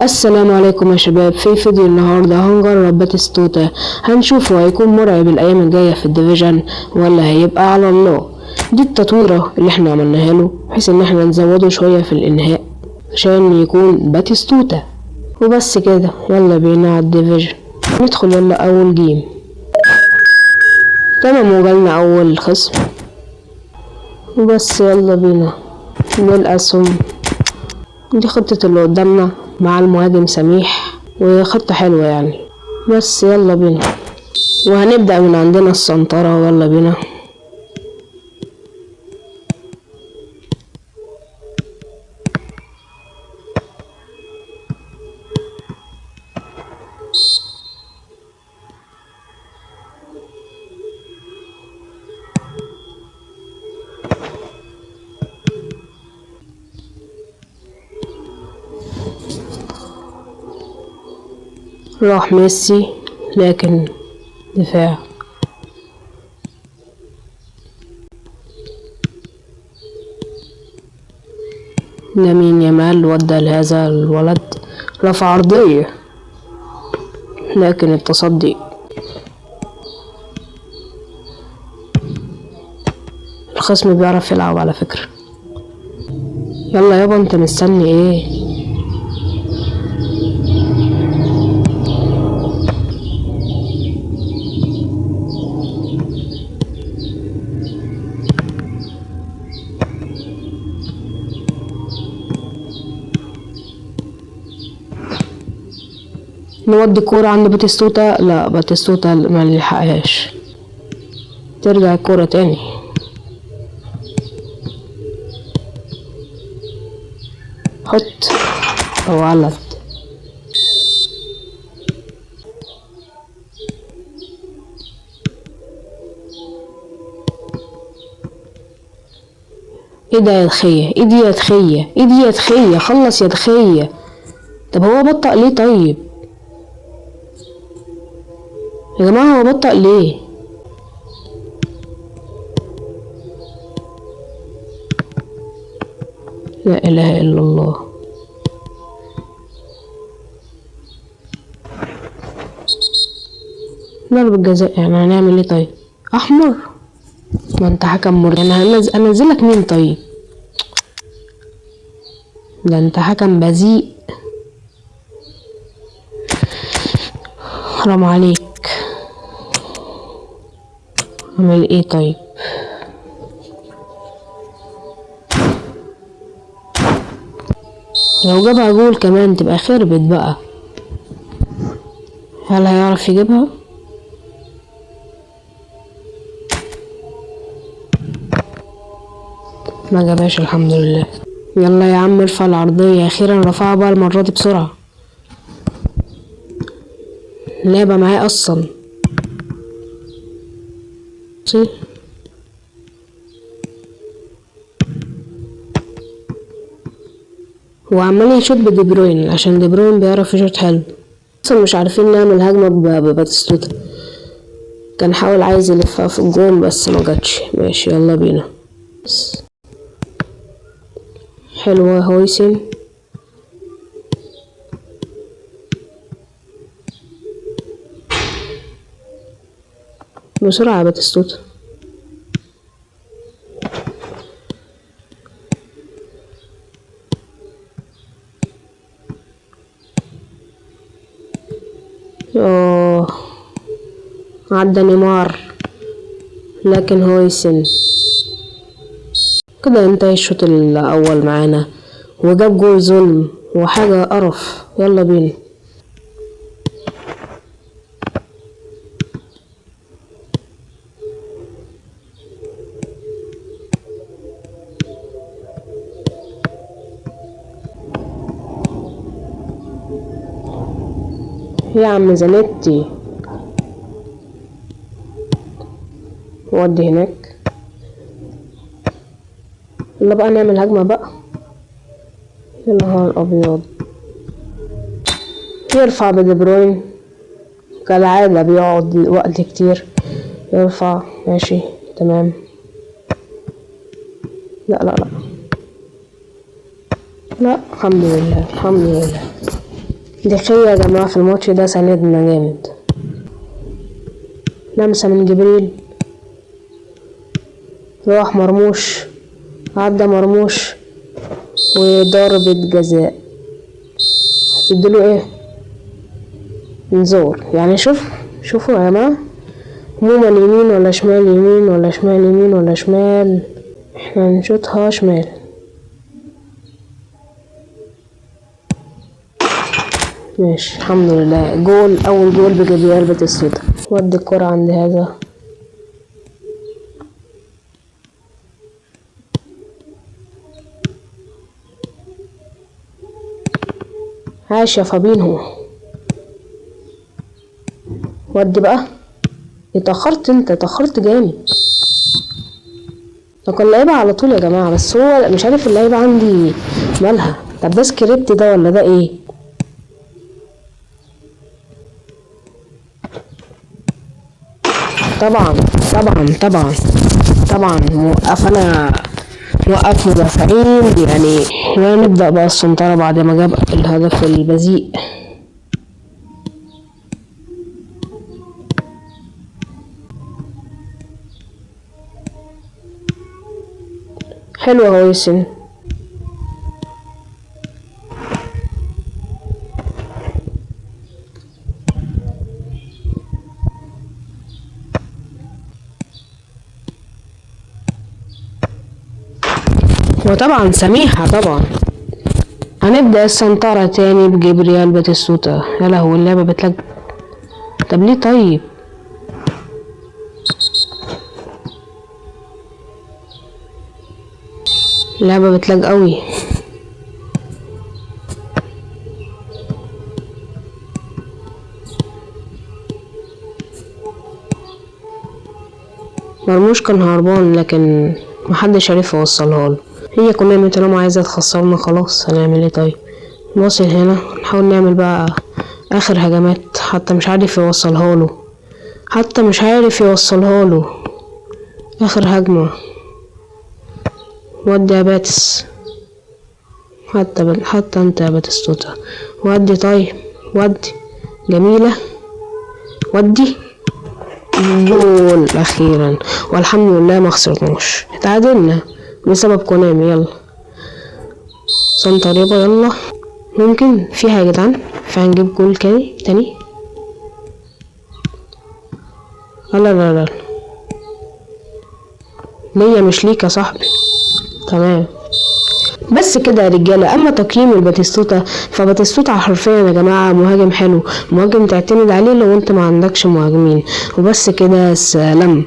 السلام عليكم يا شباب. في فيديو النهارده هنجرب باتيستوتا، هنشوف هو هيكون مرعب الايام الجايه في الديفيجن ولا هيبقى على الله. دي التطويره اللي احنا عملناها له بحيث ان احنا نزوده شويه في الانهاء عشان يكون باتيستوتا. وبس كده، يلا بينا على الديفيجن ندخل. يلا اول جيم. تمام، وجالنا اول خصم وبس. يلا بينا للأسهم. دي خطة اللي قدامنا مع المهاجم سميح، وخطة حلوة يعني. بس يلا بينا، وهنبدأ من عندنا السنطرة. يلا بينا. راح ميسي لكن دفاع. لامين يامال ودى لهذا الولد، رفع عرضية لكن التصدي. الخصم بيعرف يلعب على فكرة. يلا يابا، انت مستني ايه؟ نودي الكورة عند باتيستوتا. لا، باتيستوتا ما لحقهاش. ترجع الكورة تاني. حط او ولد. ايه ده يا دخية؟ ايه دي يا دخية؟ ايه دي يا دخية؟ خلص يا دخية. طب هو بطأ ليه طيب؟ يا جماعة هو بطأ ليه؟ لا اله الا الله. ضربة جزاء يعني، هنعمل ايه طيب؟ احمر؟ ما انت حكم يعني هنزلك مين طيب؟ ده انت حكم بذيء، حرام عليك. اعمل ايه طيب؟ لو جابها جول كمان تبقى خربت بقى. هل هيعرف يجيبها؟ ما جابهاش الحمد لله. يلا يا عم ارفع العرضية، اخيرا رفعها بقى المرة دي بسرعة. لعبة معاه اصلا. وعمال يشوط بدي بروين عشان دي بروين بيعرف يشوط حلو. اصلا مش عارفين نعمل هجمة بباتيستوتا. كان حاول عايز يلفها في الجون بس ما جاتش. ماشي يلا بينا. حلوة هويسن. بسرعة يا باتيستوتا. عدى نيمار لكن هويسن. كده انتهى الشوط الاول معانا، وجاب جول ظلم وحاجة قرف. يلا بينا. يا عم زانيتي، ودي هناك. يلا بقى نعمل هجمة بقى. يا نهار ابيض. يرفع بدي بروين كالعادة، بيقعد وقت كتير. يرفع ماشي تمام. لا لا لا لا، الحمد لله الحمد لله. دخية يا جماعة في الماتش ده ساندنا جامد. لمسة من جبريل، راح مرموش، عدى مرموش وضربة جزاء. هتديله ايه؟ انذار. يعني شوفوا يا جماعة، عموما يمين ولا شمال، يمين ولا شمال، يمين ولا شمال، احنا هنشوطها شمال. ماشي الحمد لله. جول، اول جول بجبريل باتيستوتا. ودي الكرة عند هذا، عاش يا فابينهو. ودي بقى، اتأخرت انت، اتأخرت جامد. ده كان لعيبة على طول يا جماعة، بس هو مش عارف اللعيبة عندي مالها. طب ده سكريبت ده ولا ده ايه؟ طبعا طبعا طبعا طبعا موقف مدافعين يعني. ونبدأ بقى السنطرة بعد ما جاب الهدف البذيء. حلو اهو ياسين. وطبعا سميحة طبعا. هنبدأ السنطرة تاني بجبريل باتيستوتا. يا لهوي اللعبة بتلج. طب ليه طيب؟ اللعبة بتلج قوي. مرموش كان هربان لكن محدش عرف يوصلها له. هي كلنا طالما عايزة تخسرنا خلاص هنعمل ايه طيب؟ نوصل هنا، نحاول نعمل بقى اخر هجمات. حتى مش عارف يوصلها له، حتى مش عارف يوصلها له. اخر هجمة. ودي يا باتس، حتى انت يا باتيستوتا. ودي طيب، ودي جميلة، ودي جول اخيرا. والحمد لله ما خسرناش، اتعادلنا بسبب كونامي. يلا سنتر يابا يلا. ممكن فيها يا جدعان، فهنجيب جول تاني. لا لا لا، ليا مش ليك يا صاحبي. تمام بس كده يا رجاله. اما تقييم الباتيستوتا، فباتيستوتا حرفيا يا جماعه مهاجم حلو، مهاجم تعتمد عليه لو انت ما عندكش مهاجمين. وبس كده، سلام.